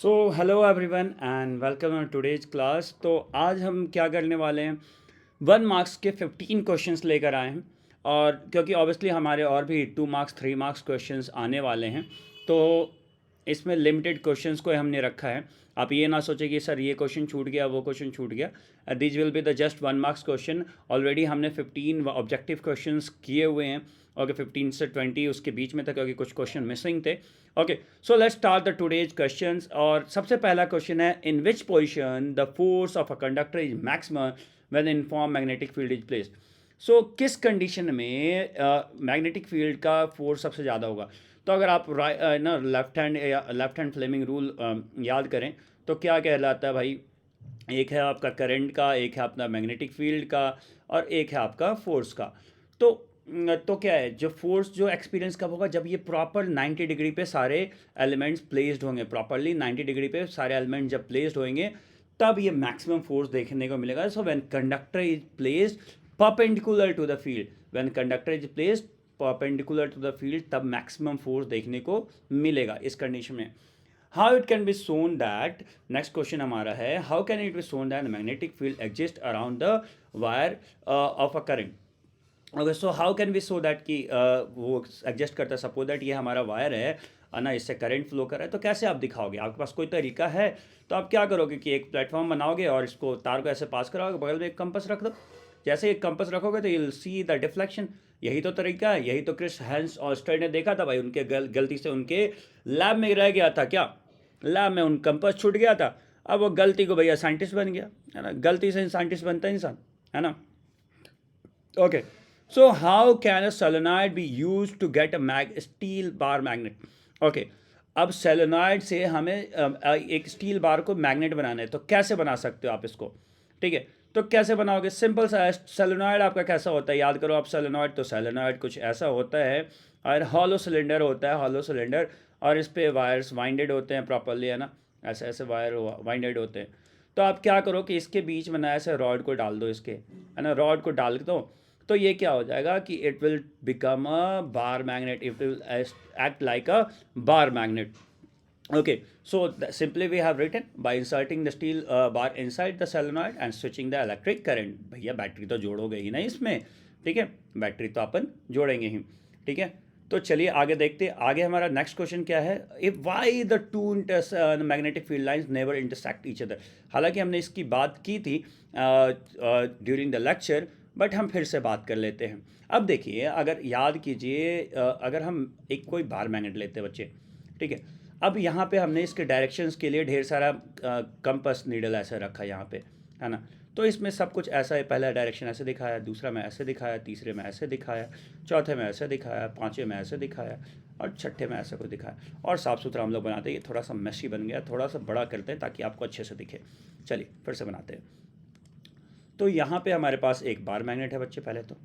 So hello everyone and welcome on today's class. तो आज हम क्या करने वाले हैं, 1 मार्क्स के 15 क्वेश्चंस लेकर आए हैं। और क्योंकि ऑब्वियसली हमारे और भी 2 मार्क्स 3 मार्क्स क्वेश्चंस आने वाले हैं, तो इसमें लिमिटेड क्वेश्चंस को हमने रखा है। आप ये ना सोचें कि सर ये क्वेश्चन छूट गया, वो क्वेश्चन छूट गया। This will be the just 1 marks question. Already हमने 15 ऑब्जेक्टिव क्वेश्चंस किए हुए हैं। ओके, 15 से 20 उसके बीच में था क्योंकि कुछ क्वेश्चन मिसिंग थे। Okay, so let's start the today's questions. और सबसे पहला क्वेश्चन है, in which position the force of a conductor is maximum when uniform magnetic field is placed. So किस कंडीशन में मैग्नेटिक फील्ड का फोर्स सबसे ज़्यादा होगा। तो अगर आप ना लेफ्ट हैंड फ्लेमिंग रूल याद करें तो क्या कहलाता है भाई, एक है आपका करंट का, एक है अपना मैग्नेटिक फील्ड का, और एक है आपका फोर्स का। तो तो क्या है, जो फोर्स जो एक्सपीरियंस कब होगा, जब ये प्रॉपर 90 डिग्री पे सारे एलिमेंट्स प्लेस्ड होंगे। प्रॉपरली 90 डिग्री पे सारे एलिमेंट जब प्लेस्ड होंगे तब ये मैक्सिमम फोर्स देखने को मिलेगा। So when conductor is placed perpendicular to the field, when conductor is placed perpendicular to the field, तब मैक्सिमम फोर्स देखने को मिलेगा इस कंडीशन में। How it can be shown that, next question हमारा है, how can it be shown that magnetic field exist around the wire of a current. Okay, so how can be so that कि वो adjust करता है। Suppose that ये हमारा wire है ना, इससे करंट फ्लो कर रहा है, तो कैसे आप दिखाओगे, आपके पास कोई तरीका है? तो आप क्या करोगे कि एक प्लेटफॉर्म बनाओगे और इसको तार को ऐसे पास कराओगे, बगल में एक कंपस रख दो। जैसे एक कंपस रखोगे तो यूल सी द डिफ्लेक्शन। यही तो तरीका है, यही तो क्रिस हेंस ऑस्टर ने देखा था भाई। उनके गलती से उनके लैब में रह गया था, क्या लैब में उन कंपस छूट गया था। अब वो गलती को भैया साइंटिस्ट बन गया, है ना। गलती से साइंटिस्ट बनता है इंसान, है ना। Okay, so how can a solenoid be used to get a steel bar magnet? Okay, अब सोलेनॉइड से हमें एक स्टील बार को मैग्नेट बनाना है, तो कैसे बना सकते हो आप इसको? ठीक है, तो कैसे बनाओगे? सिंपल सा है। सोलेनॉइड आपका कैसा होता है, याद करो आप सोलेनॉइड। तो सोलेनॉइड कुछ ऐसा होता है, और हॉलो सिलेंडर होता है, हॉलो सिलेंडर। और इस पे वायर्स वाइंडेड होते हैं प्रॉपरली, है ना। ऐसे ऐसे वायर वाइंडेड होते हैं। तो आप क्या करो कि इसके बीच में ना ऐसे रॉड को डाल दो, इसके, है ना, रॉड को डाल दो। तो ये क्या हो जाएगा कि it will become a bar magnet, it will act like a bar magnet. Okay, so simply we have written by inserting the steel bar inside the solenoid and switching the electric current। भैया battery तो जोड़ोगे ही ना इसमें, ठीक है, battery तो अपन जोड़ेंगे ही, ठीक है। तो चलिए आगे देखते हैं। आगे हमारा नेक्स्ट क्वेश्चन क्या है, if why the two magnetic field lines never intersect each other. हालांकि हमने इसकी बात की थी ड्यूरिंग द लेक्चर, बट हम फिर से बात कर लेते हैं। अब देखिए, अगर याद कीजिए, अगर हम एक कोई बार मैग्नेट लेते हैं बच्चे, ठीक है। अब यहाँ पे हमने इसके डायरेक्शंस के लिए ढेर सारा कंपास नीडल ऐसे रखा है यहाँ पे, है ना। तो इसमें सब कुछ ऐसा है, पहला डायरेक्शन ऐसे दिखाया, दूसरा में ऐसे दिखाया, तीसरे में ऐसे दिखाया, चौथे में ऐसे दिखाया, पाँचवें में ऐसे दिखाया, और छठे में ऐसा कुछ दिखाया। और साफ़ सुथरा हम लोग बनाते हैं, ये थोड़ा सा मेसी बन गया, थोड़ा सा बड़ा करते हैं ताकि आपको अच्छे से दिखे। चलिए फिर से बनाते हैं। तो यहाँ पे हमारे पास एक बार मैग्नेट है बच्चे, पहले तो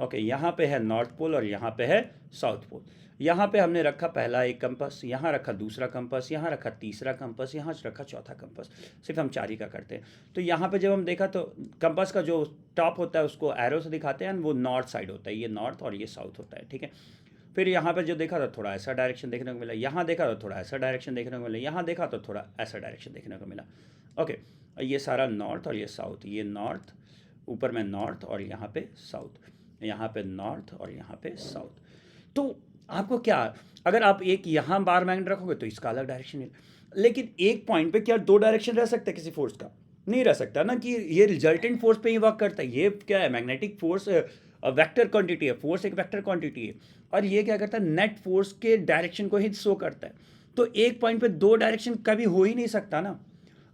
ओके, यहाँ पे है नॉर्थ पोल और यहाँ पे है साउथ पोल। यहाँ पे हमने रखा पहला एक कंपास, यहाँ रखा दूसरा कंपास, यहाँ रखा तीसरा कंपास, यहाँ रखा चौथा कंपास। सिर्फ हम 4 ही का करते हैं। तो यहाँ पे जब हम देखा तो कंपास का जो टॉप होता है उसको एरो से दिखाते हैं, वो नॉर्थ साइड होता है, ये नॉर्थ और ये साउथ होता है, ठीक है। फिर यहाँ पे जो देखा तो थोड़ा ऐसा डायरेक्शन देखने को मिला, यहाँ देखा तो थोड़ा ऐसा डायरेक्शन देखने को मिला, यहाँ देखा तो थोड़ा ऐसा डायरेक्शन देखने को मिला। ओके, ये सारा नॉर्थ और ये साउथ, ये नॉर्थ, ऊपर में नॉर्थ और यहाँ पे साउथ, यहाँ पे नॉर्थ और यहाँ पे साउथ। तो आपको क्या, अगर आप एक यहाँ बार मैग्नेट रखोगे तो इसका अलग डायरेक्शन है, लेकिन एक पॉइंट पे क्या 2 डायरेक्शन रह सकते हैं किसी फोर्स का? नहीं रह सकता ना, कि ये रिजल्टेंट फोर्स पे ही वर्क करता है। ये क्या है, मैग्नेटिक फोर्स वेक्टर क्वांटिटी है, फोर्स एक वेक्टर क्वांटिटी है, और ये क्या करता है, नेट फोर्स के डायरेक्शन को ही शो करता है। तो एक पॉइंट पे 2 डायरेक्शन कभी हो ही नहीं सकता ना।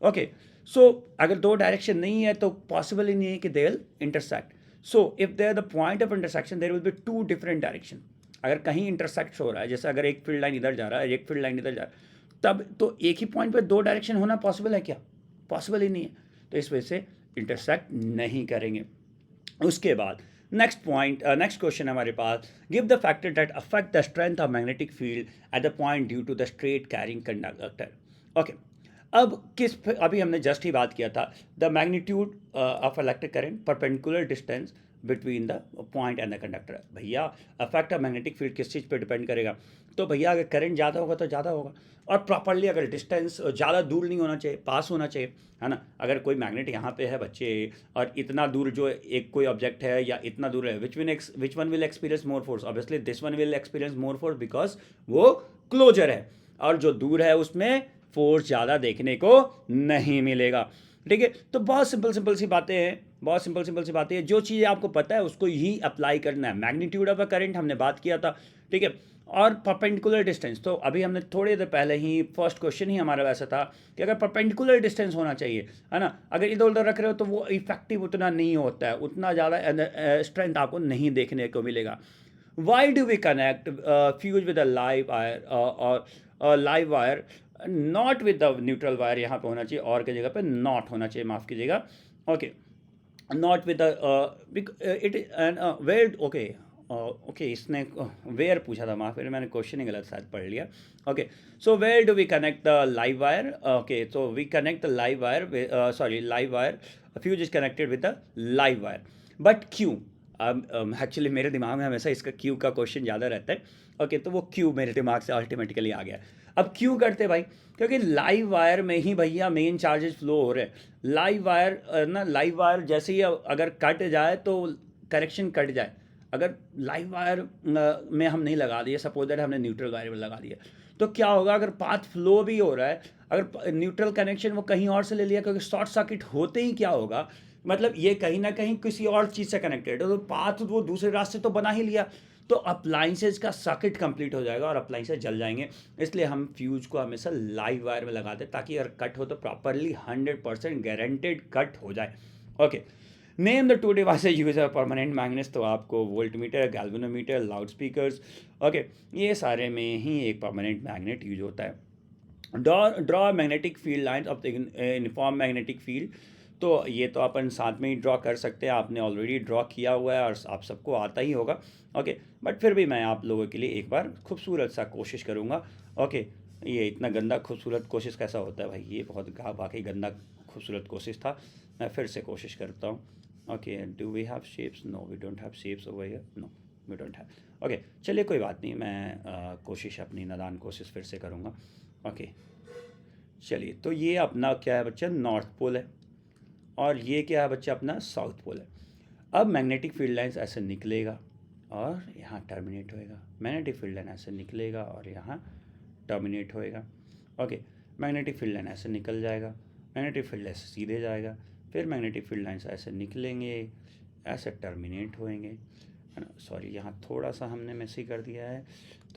ओके, सो अगर 2 डायरेक्शन नहीं है तो पॉसिबल ही नहीं है कि they will intersect. So if there the point of intersection there will be 2 different direction. अगर कहीं इंटरसेक्ट हो रहा है, जैसे अगर एक फील्ड लाइन इधर जा रहा है, एक फील्ड लाइन इधर जा रहा है, तब तो एक ही पॉइंट पे 2 डायरेक्शन होना पॉसिबल है क्या? पॉसिबल ही नहीं है। तो इस वजह से इंटरसेक्ट नहीं करेंगे। उसके बाद नेक्स्ट पॉइंट, नेक्स्ट क्वेश्चन हमारे पास, give the factor that affect the strength of magnetic field at the point due to the straight carrying conductor. Okay, अब अभी हमने जस्ट ही बात किया था, the magnitude of electric current perpendicular distance between the point and the conductor. भैया affect of magnetic field किस चीज़ पे डिपेंड करेगा? तो भैया अगर करंट ज़्यादा होगा तो ज़्यादा होगा, और प्रॉपरली अगर डिस्टेंस ज़्यादा दूर नहीं होना चाहिए, पास होना चाहिए, है ना। अगर कोई मैग्नेट यहाँ पे है बच्चे, और इतना दूर जो एक कोई ऑब्जेक्ट है या इतना दूर है, which one will experience more force? Obviously this one will experience more force because वो क्लोजर है, और जो दूर है उसमें फोर्स ज़्यादा देखने को नहीं मिलेगा। ठीक है, तो बहुत सिंपल सिंपल सी बातें हैं, बहुत सिंपल सी बातें हैं। जो चीज़ें आपको पता है उसको ही अप्लाई करना है। मैग्नीट्यूड ऑफ अ करंट हमने बात किया था, ठीक है, और परपेंडिकुलर डिस्टेंस, तो अभी हमने थोड़ी देर पहले ही फर्स्ट क्वेश्चन ही हमारा वैसा था कि अगर परपेंडिकुलर डिस्टेंस होना चाहिए, है ना, अगर इधर उधर रख रहे हो तो वो इफेक्टिव उतना नहीं होता है, उतना ज़्यादा स्ट्रेंथ आपको नहीं देखने को मिलेगा। Why do we connect fuse with a live wire और live wire, not with the neutral wire? यहाँ पे होना चाहिए, और की जगह पे नॉट होना चाहिए, माफ़ कीजिएगा। Okay, not with it and where, okay okay, इसने वेयर पूछा था, माफ करिए मैंने क्वेश्चन ही गलत शायद पढ़ लिया। Okay, so where do we connect the live wire? Okay, so we connect the live wire, sorry live wire, fuse is connected with the live wire, but क्यों? अब एक्चुअली मेरे दिमाग में हमेशा इसका क्यू का क्वेश्चन ज़्यादा रहता है। ओके, तो वो क्यू मेरे दिमाग से ऑटोमेटिकली आ गया। अब क्यों करते भाई? क्योंकि लाइव वायर में ही भैया मेन चार्जेस फ्लो हो रहे हैं। लाइव वायर ना, लाइव वायर जैसे ही अगर कट जाए तो कनेक्शन कट जाए। अगर लाइव वायर में हम नहीं लगा दिए, सपोज दैट हमने न्यूट्रल वायर में लगा दिया, तो क्या होगा? अगर पाथ फ्लो भी हो रहा है, अगर न्यूट्रल कनेक्शन वो कहीं और से ले लिया, क्योंकि शॉर्ट सर्किट होते ही क्या होगा, मतलब ये कहीं ना कहीं किसी और चीज़ से कनेक्टेड है, तो पाथ वो दूसरे रास्ते तो बना ही लिया, तो अप्लाइंसेज का सर्किट कंप्लीट हो जाएगा और अप्लाइंसेज जल जाएंगे। इसलिए हम फ्यूज को हमेशा लाइव वायर में लगाते हैं, ताकि अगर कट हो तो प्रॉपरली 100% गारंटेड कट हो जाए। Okay, name the two devices use permanent magnets, तो आपको voltmeter, galvanometer, loud speakers, okay, ये सारे में ही एक परमानेंट मैग्नेट यूज होता है। Draw magnetic field lines of the uniform magnetic field, तो ये तो अपन साथ में ही ड्रॉ कर सकते हैं, आपने ऑलरेडी ड्रॉ किया हुआ है और आप सबको आता ही होगा। ओके, बट फिर भी मैं आप लोगों के लिए एक बार खूबसूरत सा कोशिश करूँगा। ओके, ये इतना गंदा खूबसूरत कोशिश कैसा होता है भाई? ये बहुत वाकई गंदा खूबसूरत कोशिश था। मैं फिर से कोशिश करता हूँ। Okay, do we have shapes? No, we don't have shapes over here, no we don't have. Okay, चलिए कोई बात नहीं, मैं कोशिश, अपनी नादान कोशिश फिर से करूँगा। ओके, चलिए, तो ये अपना क्या है बच्चा? नॉर्थ पोल है, और ये क्या है बच्चा? अपना साउथ पोल है। अब मैग्नेटिक फील्ड लाइन्स ऐसे निकलेगा और यहाँ टर्मिनेट होएगा, मैग्नेटिक फील्ड लाइन ऐसे निकलेगा और यहाँ टर्मिनेट होएगा। ओके, मैग्नेटिक फील्ड लाइन ऐसे निकल जाएगा, मैग्नेटिक फील्ड ऐसे सीधे जाएगा, फिर मैग्नेटिक फील्ड लाइन्स ऐसे निकलेंगे, ऐसे टर्मिनेट होएंगे, है ना। सॉरी, यहाँ थोड़ा सा हमने मैसी कर दिया है,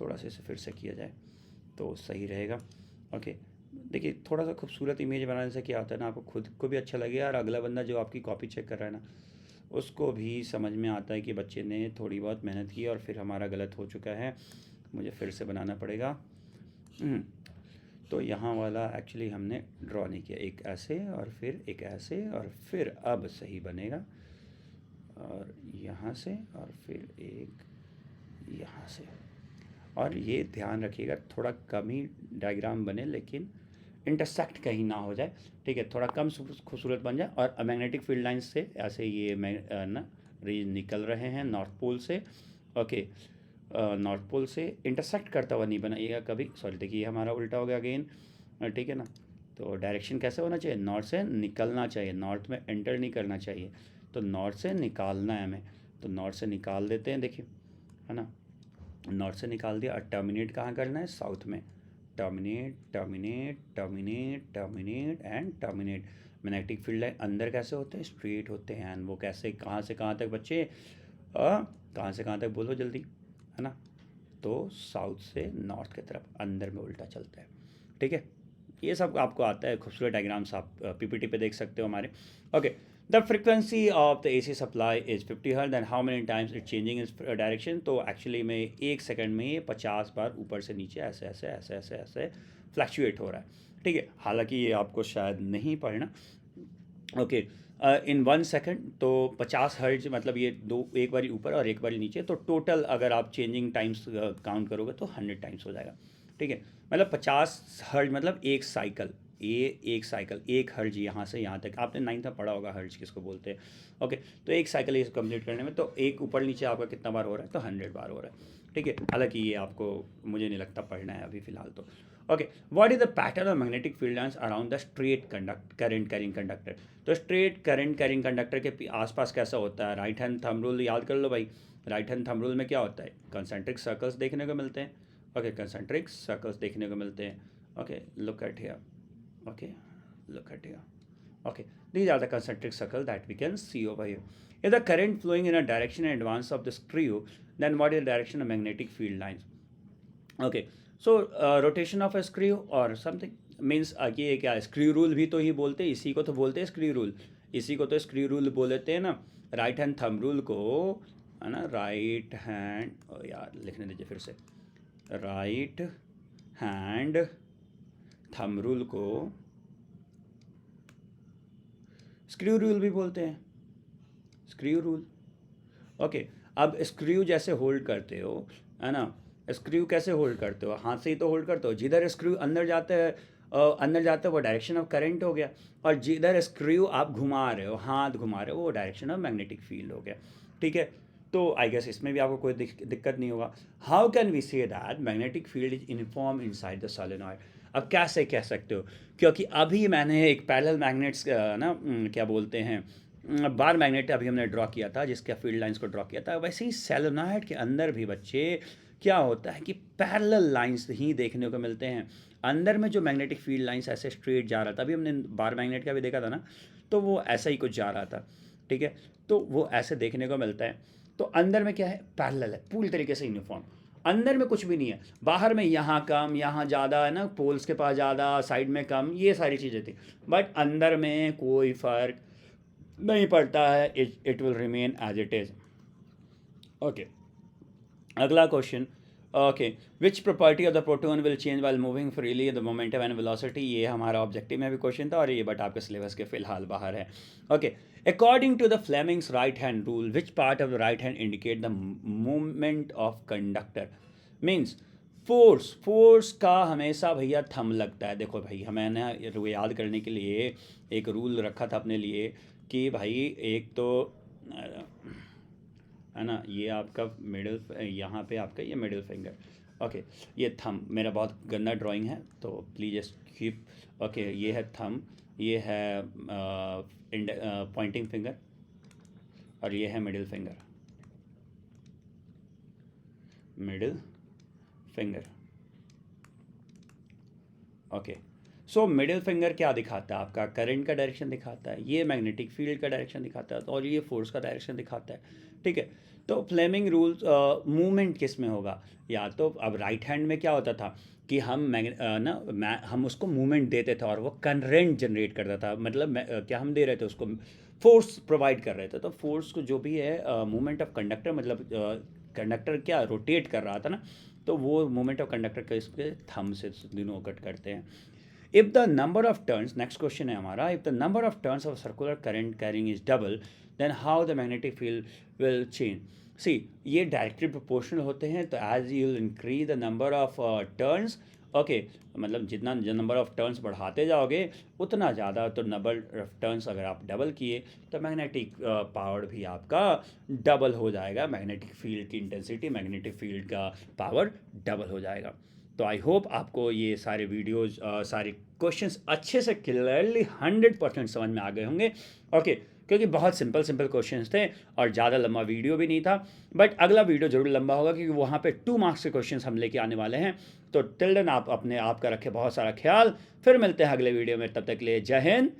थोड़ा सा इसे फिर से किया जाए तो सही रहेगा। ओके, देखिए, थोड़ा सा खूबसूरत इमेज बनाने से क्या होता है ना, आपको खुद को भी अच्छा लगेगा और अगला बंदा जो आपकी कॉपी चेक कर रहा है ना, उसको भी समझ में आता है कि बच्चे ने थोड़ी बहुत मेहनत की और फिर हमारा गलत हो चुका है, मुझे फिर से बनाना पड़ेगा। तो यहाँ वाला एक्चुअली हमने ड्रॉ नहीं किया, एक ऐसे और फिर एक ऐसे, और फिर अब सही बनेगा, और यहाँ से और फिर एक यहाँ से। और ये ध्यान रखिएगा, थोड़ा कम ही डायग्राम बने, लेकिन इंटरसेक्ट कहीं ना हो जाए, ठीक है, थोड़ा कम खूबसूरत बन जाए। और मैग्नेटिक फील्ड लाइन से ऐसे ये ना रेज निकल रहे हैं नॉर्थ पोल से। ओके, नॉर्थ पोल से इंटरसेक्ट करता हुआ नहीं बनाइएगा कभी, सॉरी, देखिए हमारा उल्टा हो गया अगेन, ठीक है ना। तो डायरेक्शन कैसे होना चाहिए? नॉर्थ से निकलना चाहिए, नॉर्थ में एंटर नहीं करना चाहिए, तो नॉर्थ से निकालना है हमें, तो नॉर्थ से निकाल देते हैं, देखिए, है ना, नॉर्थ से निकाल दिया। और टर्मिनेट कहाँ करना है? साउथ में, terminate terminate terminate terminate and terminate. Magnetic field line अंदर कैसे होते हैं? स्ट्रेट होते हैं, एंड वो कैसे, कहाँ से कहाँ तक बच्चे? कहाँ से कहाँ तक बोलो जल्दी, है ना। तो साउथ से नॉर्थ की तरफ अंदर में उल्टा चलता है, ठीक है। ये सब आपको आता है, खूबसूरत डायग्राम्स आप पीपीटी पे देख सकते हो हमारे। Okay, the frequency of the AC supply is 50 hertz and how many times it changing is direction, तो एक्चुअली में 1 सेकंड में ये 50 बार ऊपर से नीचे ऐसे ऐसे ऐसे ऐसे ऐसे फ्लैक्चुएट हो रहा है, ठीक है। हालांकि ये आपको शायद नहीं पढ़ना। ओके, इन 1 सेकंड तो 50 हर्ट्ज, मतलब ये दो, एक बारी ऊपर और एक बारी नीचे, तो टोटल अगर आप चेंजिंग टाइम्स काउंट करोगे तो 100 टाइम्स हो जाएगा, ठीक है। मतलब 50 हर्ट्ज मतलब एक साइकिल, एक साइकिल, एक हर्ज यहाँ से यहाँ तक, आपने 9th में पढ़ा होगा हर्ज किसको बोलते हैं। ओके, तो एक साइकिल ये कंप्लीट करने में तो एक ऊपर नीचे आपका कितना बार हो रहा है, तो 100 बार हो रहा है। ठीक है, हालांकि ये आपको मुझे नहीं लगता पढ़ना है अभी फ़िलहाल तो। Okay, what is the pattern of magnetic field lines around the straight current carrying conductor. तो स्ट्रेट करंट कैरिंग कंडक्टर के आसपास कैसा होता है, राइट हैंड थंब रूल याद कर लो भाई। राइट हैंड थंब रूल में क्या होता है, कंसेंट्रिक सर्कल्स देखने को मिलते हैं। ओके, कंसेंट्रिक सर्कल्स देखने को मिलते हैं। Okay, look at here, okay, look at here. Okay, these are the concentric circles that we can see over here. If the current flowing in a direction in advance of the screw, then what is the direction of magnetic field lines? Okay, so rotation of a screw or something means ये क्या, screw rule भी तो ही बोलते हैं, इसी को तो बोलते हैं स्क्रू रूल, इसी को तो स्क्रू रूल बोलते हैं ना। राइट हैंड थंब रूल को, है ना, राइट हैंड, यार लिखने दीजिए फिर से, राइट हैंड थंब रूल को स्क्रू रूल भी बोलते हैं, स्क्रू रूल। ओके, अब स्क्रू जैसे होल्ड करते हो, है ना, स्क्रू कैसे होल्ड करते हो, हाथ से ही तो होल्ड करते हो। जिधर स्क्रू अंदर जाता है वो डायरेक्शन ऑफ करंट हो गया, और जिधर स्क्रू आप घुमा रहे हो, हाथ घुमा रहे हो, वो डायरेक्शन ऑफ मैग्नेटिक फील्ड हो गया। ठीक है, तो आई गेस इसमें भी आपको कोई दिक्कत नहीं होगा। How can we say that magnetic field is uniform inside the solenoid. अब कैसे कह सकते हो, क्योंकि अभी मैंने एक पैरेलल मैग्नेट्स ना क्या बोलते हैं, बार मैग्नेट अभी हमने ड्रॉ किया था, जिसके फील्ड लाइंस को ड्रॉ किया था। वैसे ही सोलेनॉइड के अंदर भी बच्चे क्या होता है कि पैरेलल लाइंस ही देखने को मिलते हैं। अंदर में जो मैग्नेटिक फील्ड लाइंस ऐसे स्ट्रेट जा रहा था, अभी हमने बार मैग्नेट का भी देखा था ना, तो वो ऐसा ही कुछ जा रहा था। ठीक है, तो वो ऐसे देखने को मिलता है। तो अंदर में क्या है, पैरेलल है, पूरी तरीके से यूनिफॉर्म। अंदर में कुछ भी नहीं है, बाहर में यहाँ कम यहाँ ज़्यादा, है ना, पोल्स के पास ज़्यादा, साइड में कम, ये सारी चीज़ें थी। बट अंदर में कोई फ़र्क नहीं पड़ता है, it will remain as it is. Okay, अगला question. Okay, which property of the proton will change while moving freely the momentum and velocity. ये हमारा ऑब्जेक्टिव में भी क्वेश्चन था, और ये बट आपके सिलेबस के फिलहाल बाहर है। Okay, according to the Fleming's right hand rule, which part of the right hand indicate the movement of conductor. Means force का हमेशा भैया थंब लगता है। देखो भाई, हमें ना याद करने के लिए एक रूल रखा था अपने लिए कि भाई एक तो है ना, ये आपका मिडिल, यहाँ पे आपका ये मिडिल फिंगर। ओके, ये थंब, मेरा बहुत गंदा ड्राइंग है तो प्लीज़ जस्ट कीप। ओके, ये है थंब, ये है पॉइंटिंग फिंगर, और ये है middle finger, middle finger. Okay, so middle finger क्या दिखाता है, आपका करंट का डायरेक्शन दिखाता है, ये मैग्नेटिक फील्ड का डायरेक्शन दिखाता है, और ये फोर्स का डायरेक्शन दिखाता है। ठीक है, तो फ्लेमिंग रूल्स मूवमेंट किस में होगा, या तो अब राइट हैंड में क्या होता था कि हम हम उसको मूवमेंट देते थे और वो करंट जनरेट करता था, मतलब क्या हम दे रहे थे उसको, फोर्स प्रोवाइड कर रहे थे। तो फोर्स को जो भी है मूवमेंट ऑफ कंडक्टर, मतलब कंडक्टर क्या रोटेट कर रहा था ना, तो वो मूवमेंट ऑफ कंडक्टर का इसके थंब से डिनोट करते हैं। If the number of turns, next question है हमारा, if the number of turns of circular current carrying is double, then how the magnetic field will change. See, ये directly proportional होते हैं, तो as you increase the number of turns, okay, मतलब जितना number of turns बढ़ाते जाओगे उतना ज़्यादा, तो नंबर ऑफ टर्न्स अगर आप डबल किए तो मैग्नेटिक पावर भी आपका डबल हो जाएगा, मैग्नेटिक फील्ड की इंटेंसिटी, मैग्नेटिक फील्ड का पावर डबल हो जाएगा। तो आई होप आपको ये सारे वीडियोज़ सारे क्वेश्चंस अच्छे से क्लियरली 100% समझ में आ गए होंगे। ओके, क्योंकि बहुत सिंपल क्वेश्चंस थे और ज़्यादा लंबा वीडियो भी नहीं था। बट अगला वीडियो ज़रूर लंबा होगा, क्योंकि वहाँ पे 2 मार्क्स के क्वेश्चंस हम लेके आने वाले हैं। तो टिल देन आप अपने आप का रखें बहुत सारा ख्याल, फिर मिलते हैं अगले वीडियो में, तब तक के लिए जय हिंद,